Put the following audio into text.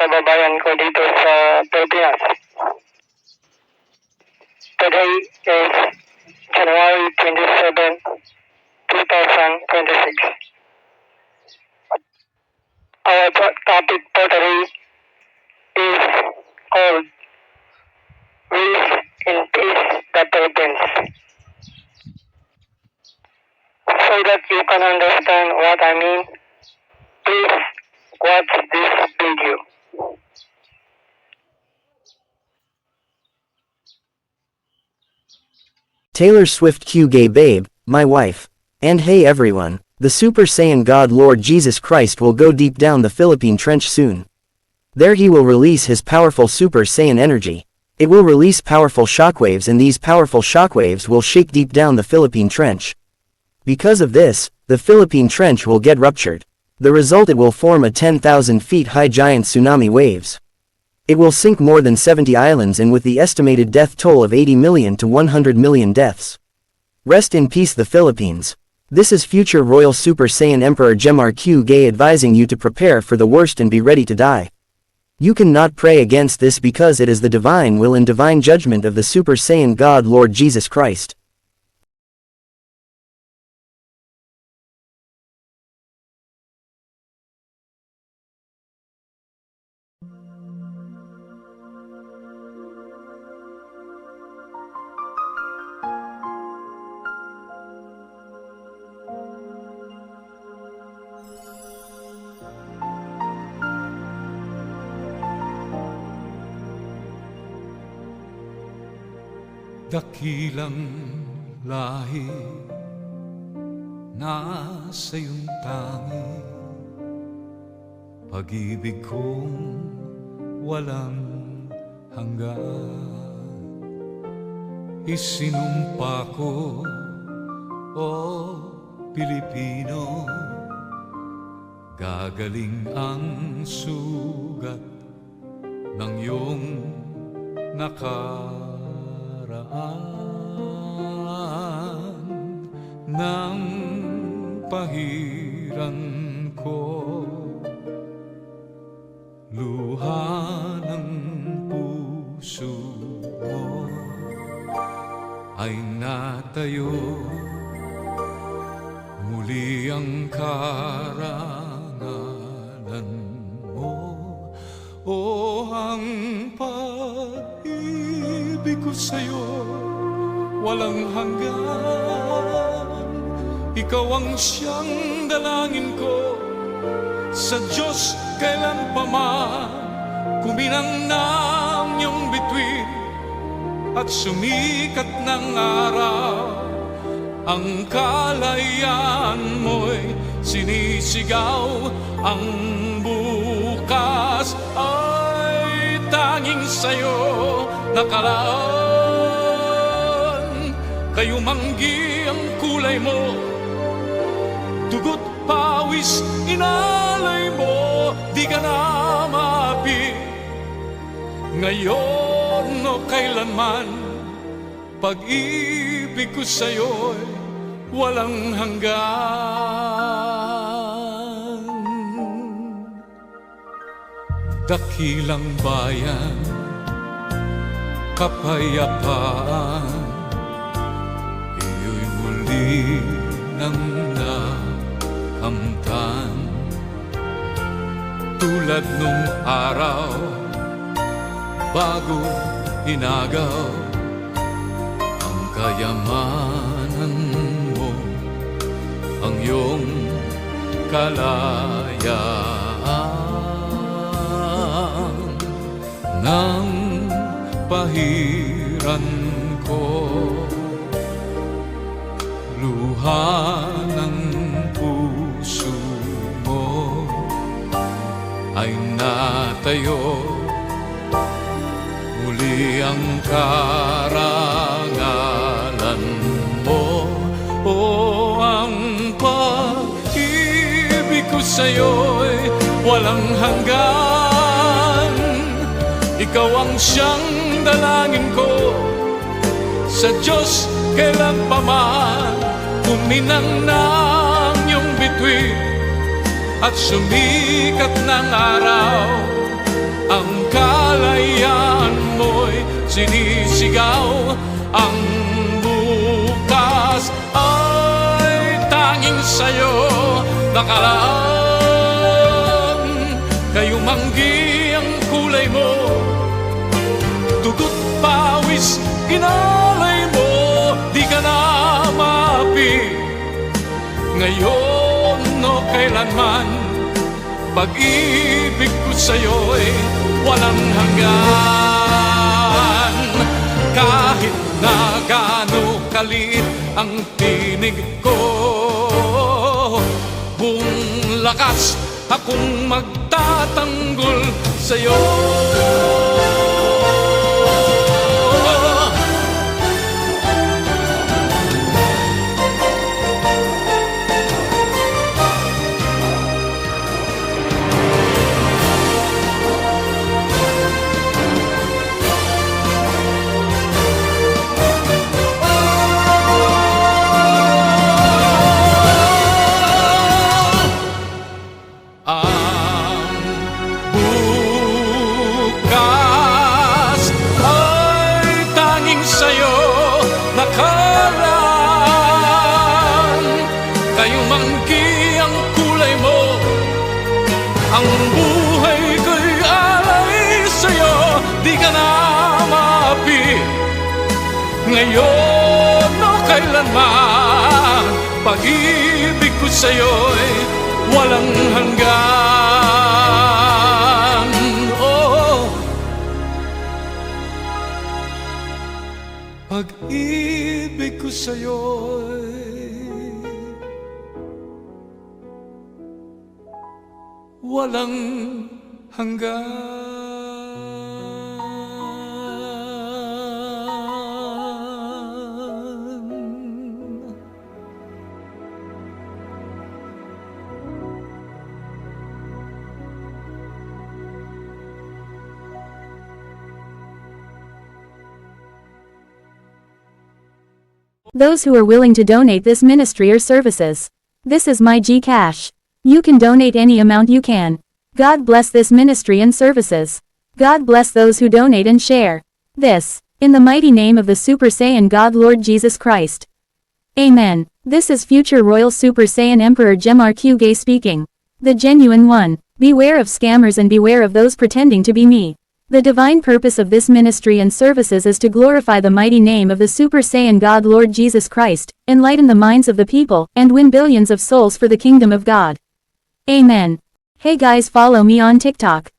kababayan ko dito sa Pilipinas. Today is January 27, 2026. Our topic for today is called Peace in Peace the Philippines. So that you can understand what I mean, please watch this video. Taylor Swift Q Gay Babe, my wife. And hey everyone, the Super Saiyan God Lord Jesus Christ will go deep down the Philippine Trench soon. There he will release his powerful Super Saiyan energy. It will release powerful shockwaves, and these powerful shockwaves will shake deep down the Philippine Trench. Because of this, the Philippine Trench will get ruptured. The result, it will form a 10,000 feet high giant tsunami waves. It will sink more than 70 islands, and with the estimated death toll of 80 million to 100 million deaths. Rest in peace the Philippines. This is future Royal Super Saiyan Emperor Jemar Q Gay advising you to prepare for the worst and be ready to die. You cannot pray against this because it is the divine will and divine judgment of the Super Saiyan God Lord Jesus Christ. Dakilang lahi nasa iyong tangi, pag-ibig kong walang hanggan. Isinumpa ko, o Pilipino, gagaling ang sugat ng iyong nakaraan. Nang pahiran ko luha ng puso mo, ay natayo muli ang karangalan mo. O ang pag-ibig ko sa'yo walang hanggan. Ikaw ang siyang dalangin ko sa Diyos kailan pa man. Kuminang ng iyong bituin at sumikat ng araw, ang kalayaan mo'y sinisigaw. Ang bukas ay tanging sa'yo nakalaan. Kayumanggi ang kulay mo, dugo't pawis inalay mo, di ka na maapi. Ngayon o kailanman, pag-ibig ko sa'yo'y walang hanggan. Dakilang bayan, kapayapaan, iyo'y muli nang nakamtan. Tulad nung araw, bago inagaw, ang kayamanan mo, ang iyong kalayaan. Nang pahiran ko luha ng puso mo, ay natayo muli ang karangalan mo. O ang pag-ibig ko sa'yo'y walang hanggan. Ikaw ang siyang dalangin ko sa Diyos kailan pa man. Kuminang ng iyong bituin at sumikat ng araw, ang kalayaan mo'y sinisigaw. Ang bukas ay tanging sa'yo nakalaan. Kayumanggi ang kulay mo, dugo't pawis inalay mo, di ka na maapi. Ngayon o kailanman, pag-ibig ko sa'yo'y walang hanggan. Kahit na gaano kaliit ang tinig ko, buong lakas akong magtatanggol sa'yo. Kayumanggi ang kulay mo, ang buhay ko'y alay sa'yo, di ka na maapi. Ngayon o kailanman, pag-ibig ko sa'yo'y walang hanggan. Oh, pag-ibig ko sa'yo'y walang hanggan. Those who are willing to donate this ministry or services. This is my Gcash. You can donate any amount you can. God bless this ministry and services. God bless those who donate and share this, in the mighty name of the Super Saiyan God Lord Jesus Christ. Amen. This is future Royal Super Saiyan Emperor Jemar Kyugay speaking. The genuine one. Beware of scammers and beware of those pretending to be me. The divine purpose of this ministry and services is to glorify the mighty name of the Super Saiyan God Lord Jesus Christ, enlighten the minds of the people, and win billions of souls for the kingdom of God. Amen. Hey guys, follow me on TikTok.